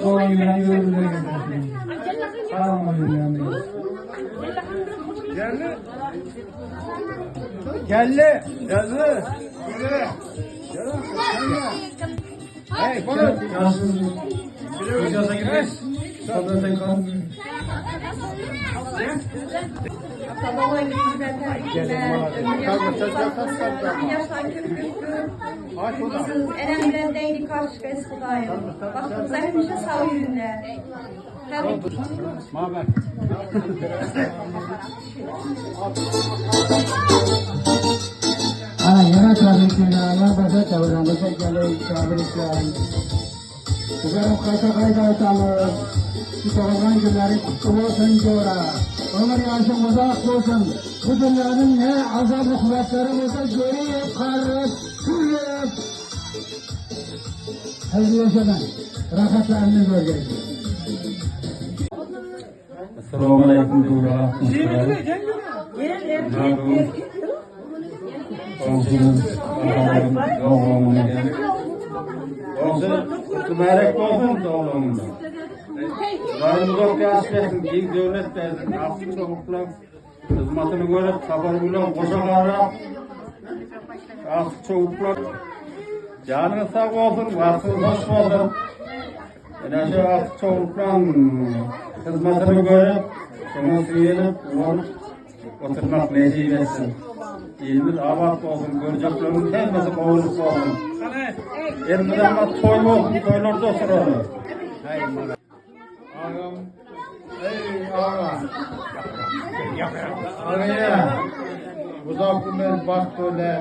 Soğan yılan yürürlüğe getirsin. Sağlam yürüyen bir. Geldi. Geldi. Geldi. Hey, bana. Yansın. Hocasa gideriz. Sohbete kalın. Elimden değdi karşı Eskudayım. Bakın hepimize sağ yürünler. Maber. Ana yemek tarzıyla başa çevirenmese gelip çağırırken. Bugün kayda utanır. Soğuğun günleri kutlu olsun diyorlar. Ömür yaşım uzak olsun. Bu dünyanın ne azabı kuvvetleri olsa görüp, karıp, sürüp. Hızlı yaşadan rahatlarını göreceğiz. Esselamu Aleyküm ve Rahmetullah. Komşunuz, doğumuna geldik. Mübarek olsun doğumunda. Varımızda kıyaslayasın, ilk devlet versin, aksın çocuklar, hizmetini görüp, safarıyla koşakarlar, aksın çocuklar, canınız sağ olsun, varsınız hoş olsun. Yine şu aksın çocukların hizmetini görüp, şunu sıyırıp, oturmak nasip etsin. İlimiz abat olsun, göreceklerimiz hepsi kavuşuk olsun. Elimizden toy olsun, toylarda oturalım. Ağam, ey ağam. Ağaya, uzak ömür bak böyle.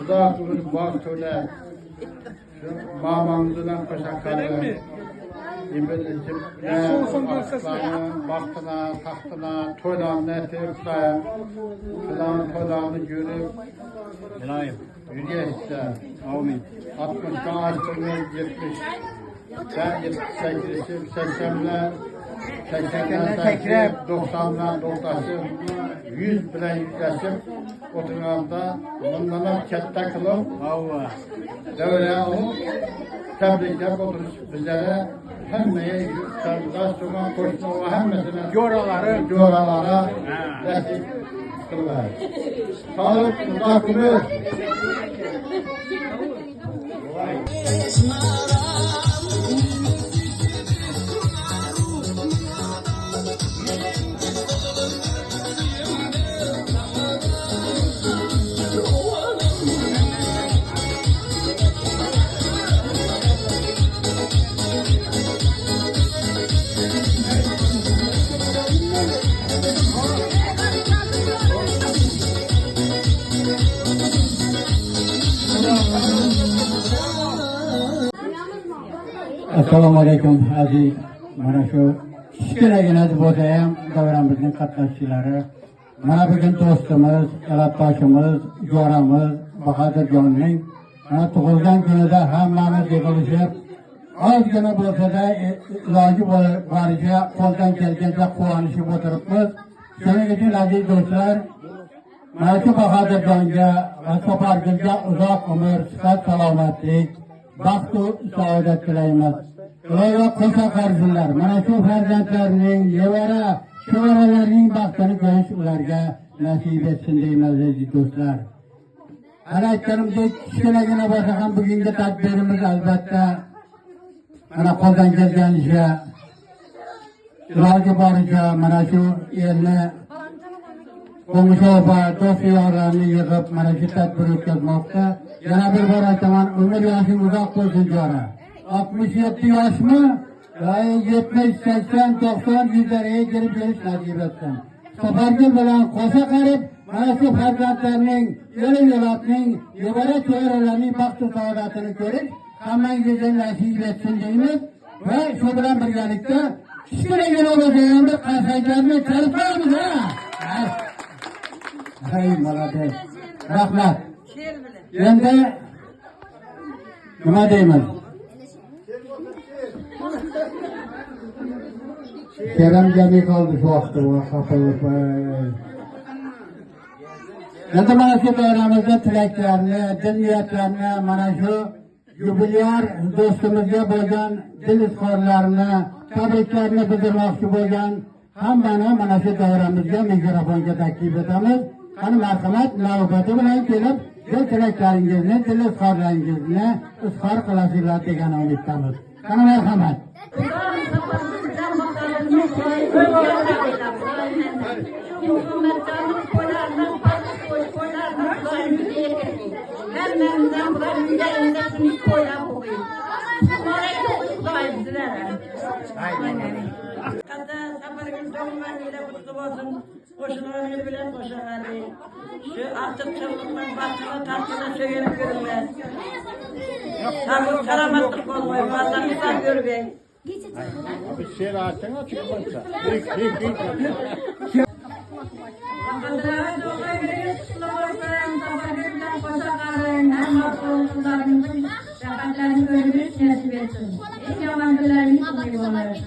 Uzak ömür bak böyle. Şu mamamızdan koşakarlı. İbirlicim, aslanı, baktına, tahtına, toylarını etirse, filan toylarını görüp, yürüyüşse, 60'dan açtığını 70, ben 78'im, 80'ler, 80'ler, 90'lar, 90'lar, 100 bile yüzleşip, oturanda, bundan kette kılıp, devreye alıp, tebrikler oturuş bizlere, hemmeye yurtlarımıza, Suman Koçluğa, hemmesine, coğralara destek kılırlar. Sağlık, uzak ömür. Assalamu Aleyküm aziz. Mana şu kichkinagina bo'sayam davramizning qatnashchilari. Mana bugun do'stimiz, elabboshimiz, jo'ramiz Bahodirjonning mana tug'ilgan kunida hammamiz yig'ilishib, ozgina bo'lsa-da iloji boricha qo'ldan kelgancha quvonishib o'tiribmiz. Shuning uchun aziz do'stlar, mana shu Bahodirjonga va Safargulga uzoq umr, sihat, salomatlik, baxtu saodat tilaymiz. Ularga qo'sha qarzlar, mana shu farzandlarning, nevara, sho'ralarning baxtini ko'rish ularga nasib etsin deymiz aziz do'stlar. Hali aytganimdek, kichkinagina bo'lsa ham bugungi tadbirimiz albatta mana qo'ldan kelganicha, iloji boricha mana shu yerni qo'mishova, do'st-yorlarni yig'ib mana shu tadbir o'tkazmoqda. Yana bir bor aytaman, umr yoshing uzoq bo'lsin jo'ra. 67 yoshmi? 70, 80, 90 yillarga kirib kelish nasib etsin. Safargul bilan qo'sha qarib, mana shu farzandlarning, yo'l-yo'lakning, nevara cho'ralarning baxtu saodatini ko'rish hammangizga nasib etsin deymiz va shu bilan birgalikda kichkinagina bo'lgan bir qarsaklarni chalib qo'yamiz ha. Hay, malades. Rahmat. Endi nima deymiz? Kerem gelmeye kaldı şu hafta bu kapalı. Ne zaman şu bayramımızda tileklerini, niyetlerini, mana şu yubilyar do'stimizga bo'lgan dil izhorlarini, tabriklarini bildirmoqchi bo'lgan hammani mana shu davramizga mikrofonga taklif etamiz. Qani marhamat, navbati bilan kelib, dil tilaklaringizni, dil izhorlaringizni izhor qilasizlar degan umiddamiz. Qani marhamat. Qo'shnilarni bilan qo'shiladi. Shu artıq çılgınlar başına tartına söylenip görünmez. Sağlık, selametlik olmayı, vatandaşlar görmeyin. Bir şer açsana çıkmazsa. İlk. Kapıları dolayı sılamaklarım, tabaklarından koşakarın, hem okullarımızın şakatlarını görmüş nasip etsin. İlk yabancılarını kutluyorlar.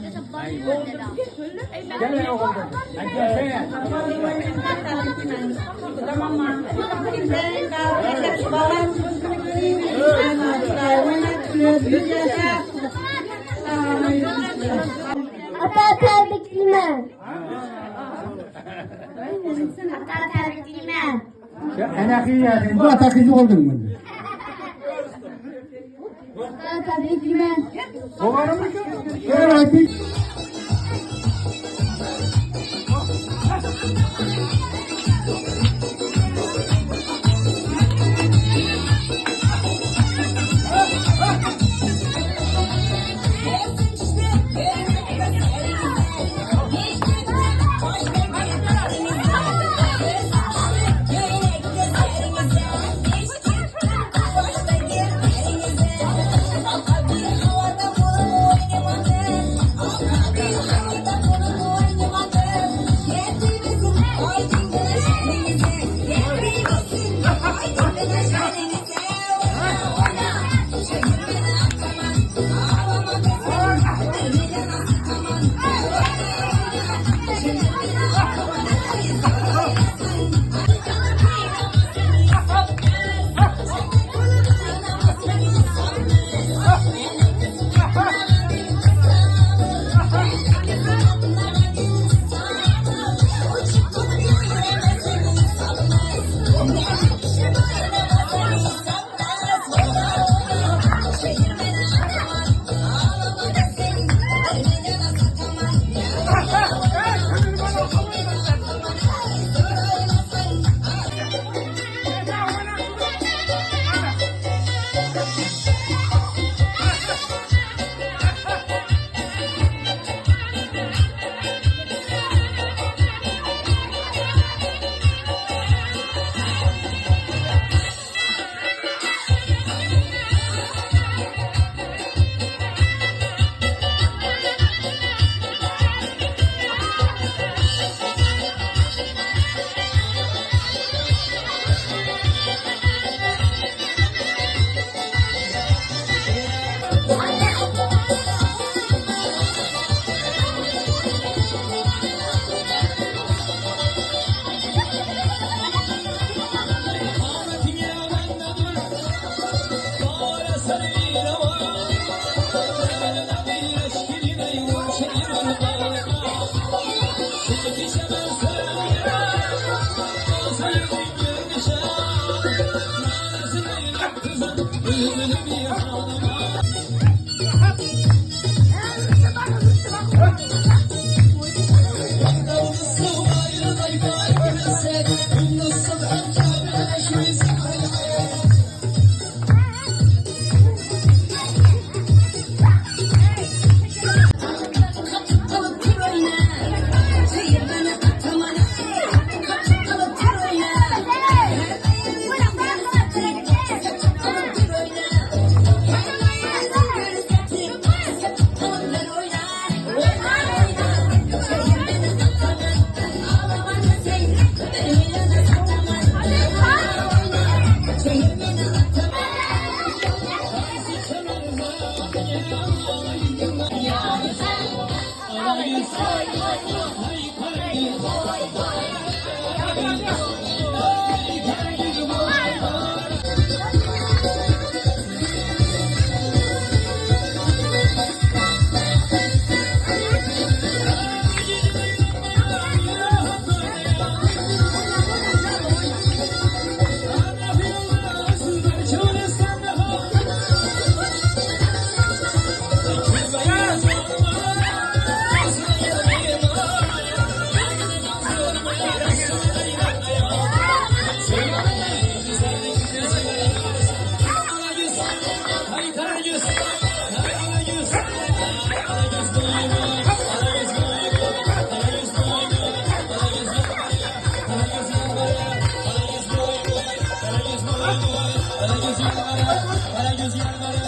Ata tebrikliman. Ata tebrikliman. Bu ata kızı oldun mu? Ata tebrikliman. Evet. Sayır bana ziyorlar.